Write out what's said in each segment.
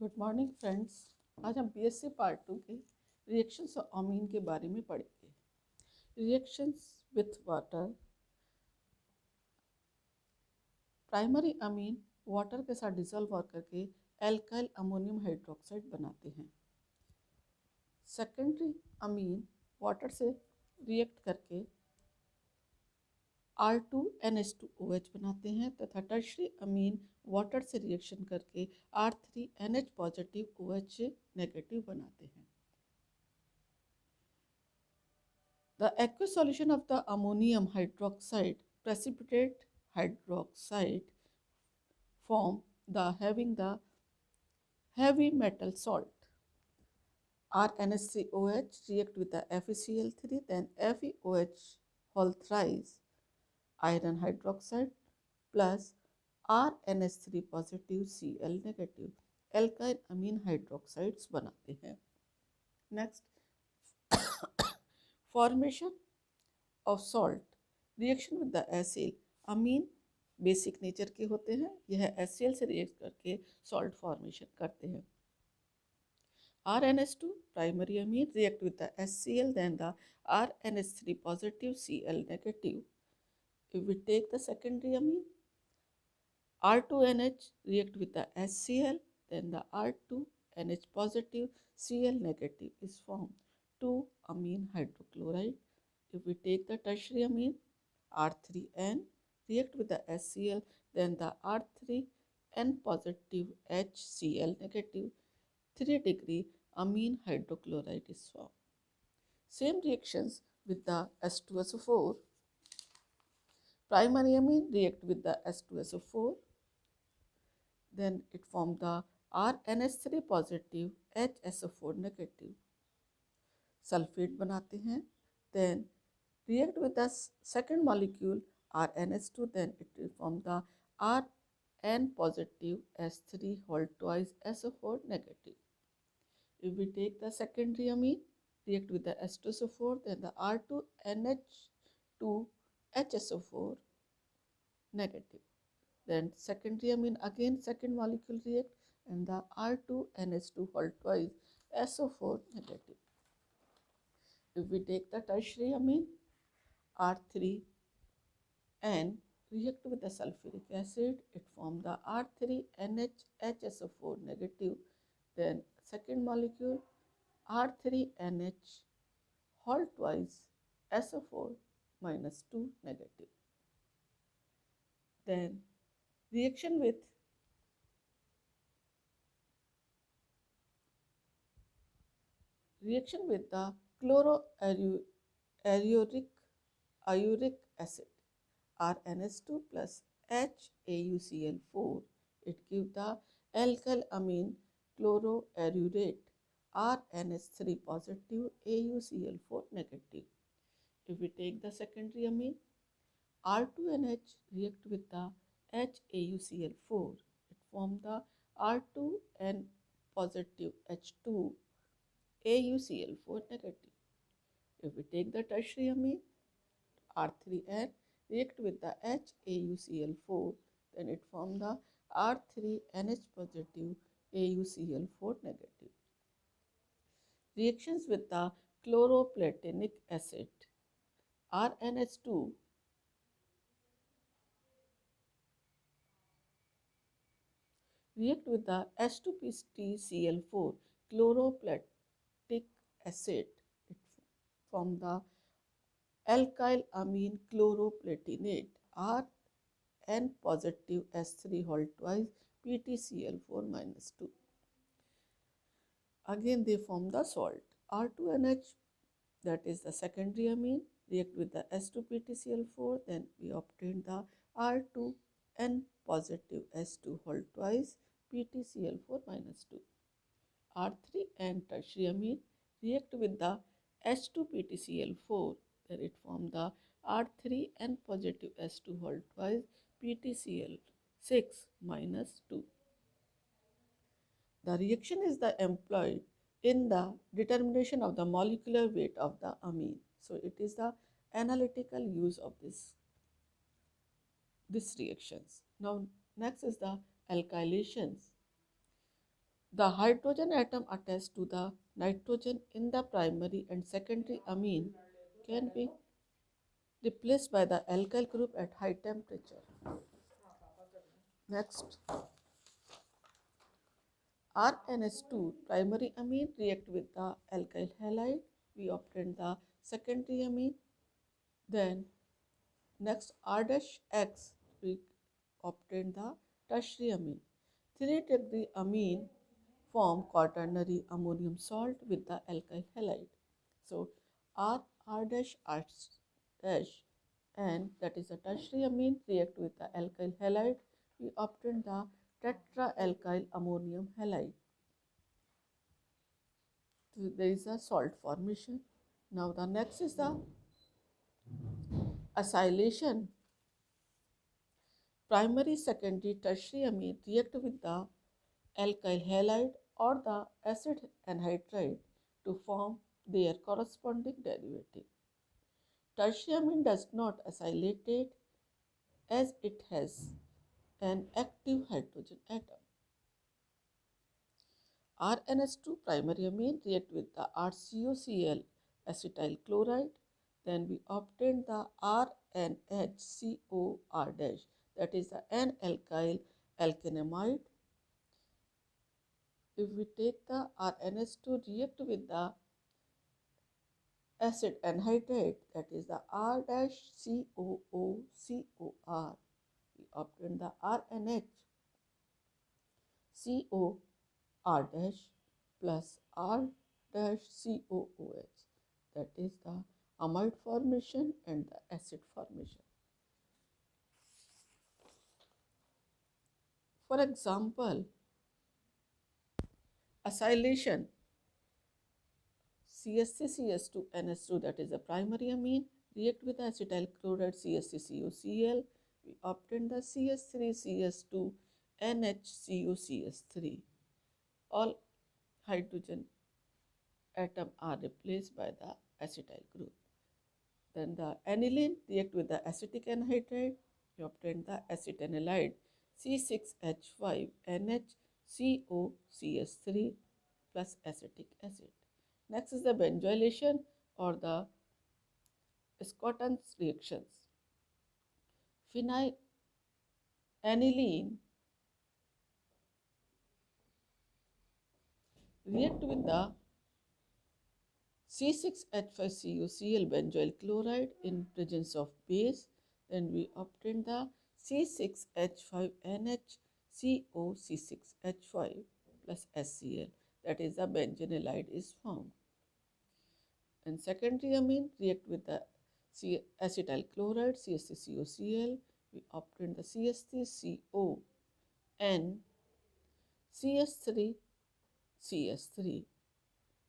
Good morning friends. आज हम BSc part 2 के रिएक्शंस ऑफ अमीन के बारे में पढ़ेंगे। Reactions with water. Primary amine water के साथ डिसॉल्व होकर के एल्काइल अमोनियम हाइड्रोक्साइड बनाते हैं। सेकेंडरी अमीन वाटर से रिएक्ट करके R2NH2OH बनाते हैं तथा टर्शरी अमीन वाटर से रिएक्शन करके R3NH पॉजिटिव OH नेगेटिव बनाते हैं। The aqueous solution of the ammonium hydroxide precipitate hydroxide form the having the heavy metal salt RNH3OH react with the FeCl3, then FeOH whole thrice iron hydroxide plus RNH3 positive Cl negative alkyl amine hydroxides बनाते हैं। Next, formation of salt reaction with the acid. Amine basic nature के होते हैं, यह एसियल से react करके salt formation करते हैं। RNH2 primary amine react with the HCl then the RNH3 positive Cl negative. If we take the secondary amine, R2NH react with the HCl, then the R2NH positive Cl negative is formed 2-amine hydrochloride. If we take the tertiary amine, R3N react with the HCl, then the R3N positive HCl negative 3-degree amine hydrochloride is formed. Same reactions with the H2SO4. Primary amine react with the H2SO4, then it form the RNH3 positive HSO4 negative. Sulfate बनाते हैं, then react with the second molecule RNH2, then it will form the Rn positive S3 whole twice SO4 negative. If we take the secondary amine, react with the H2SO4, then the R2NH2 HSO4 negative. Then secondary amine again second molecule react and the R2NH2 whole twice SO4 negative. If we take the tertiary amine R3N react with the sulfuric acid, it form the R3NHHSO4 negative. Then second molecule R3NH whole twice SO4 minus 2 negative. Then reaction with the chloroauric acid RNH2 plus HAUCl4. It gives the alkyl amine chloroaurate RNH3 positive AuCl4 negative. If we take the secondary amine R2NH react with the HAUCl4, it form the R2N positive H2 AuCl4 negative. If we take the tertiary amine R3N react with the HAUCl4, then it form the R3NH positive AuCl4 negative. Reactions with the chloroplatinic acid RNH2 react with the H2PTCl4 chloroplatic acid. It form the alkyl amine chloroplatinate Rn positive S3 whole twice PTCl4 minus 2. Again they form the salt R2NH, that is the secondary amine, react with the S2PTCl4, then we obtain the R2N positive S2 whole twice PTCl4 minus 2. R3N tertiary amine react with the H2PTCl4, then it form the R3N positive S2 whole twice PTCl6 minus 2. The reaction is the employed in the determination of the molecular weight of the amine. So it is the analytical use of this reactions. Now next is the alkylations. The hydrogen atom attached to the nitrogen in the primary and secondary amine can be replaced by the alkyl group at high temperature. Next, RNH2 primary amine react with the alkyl halide. We obtain the secondary amine. Then next R-X we obtain the tertiary amine. 3-degree amine form quaternary ammonium salt with the alkyl halide. So R dash R dash and that is a tertiary amine react with the alkyl halide. We obtain the tetraalkyl ammonium halide. So there is a salt formation. Now the next is the acylation. Primary, secondary, tertiary amine react with the alkyl halide or the acid anhydride to form their corresponding derivative. Tertiary amine does not acylate as it has an active hydrogen atom. RNH2 primary amine react with the RCOCl acetyl chloride. Then we obtain the RNHCOR dash, that is the N-alkyl alkanamide. If we take the RNH2 react with the acid anhydride, that is the R-COOCOR, we obtain the RNHCOR dash plus R dash COOH, that is the amide formation and the acid formation. For example, acylation CSCCS2NH2, that is the primary amine, react with acetyl chloride CSCCOCl. We obtain the CS3CS2NHCOCS3. All hydrogen atom are replaced by the acetyl group. Then the aniline react with the acetic anhydride. We obtain the acetanilide C6H5NHCOCS3 plus acetic acid. Next is the benzoylation or the Scotton's reactions. Phenylaniline react with the C6H5CuCl benzoyl chloride in presence of base. Then we obtain the C6H5NHCOC6H5 plus HCl, that is the benzenilide is formed. And secondary amine react with the acetyl chloride CsCCOCl. We obtain the CS3CO and CS3CS3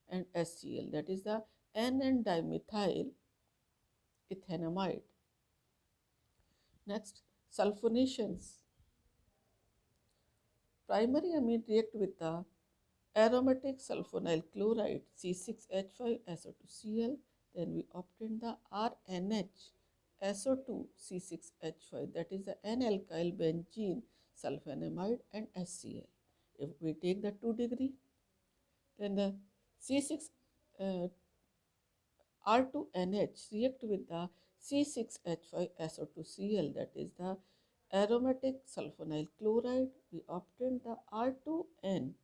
and HCl, that is the N-dimethyl ethanamide. Next, sulfonations. Primary amine react with the aromatic sulfonyl chloride C6H5SO2Cl. Then we obtain the RNHSO2C6H5, that is the N-alkyl benzene sulfonamide and HCl. If we take the 2-degree, then the C6 R2NH react with the C6H5SO2Cl, that is the aromatic sulfonyl chloride. We obtain the R2N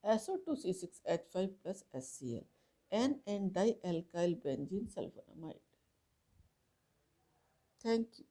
SO2C6H5 plus HCl, N and dialkyl benzene sulfonamide. Thank you.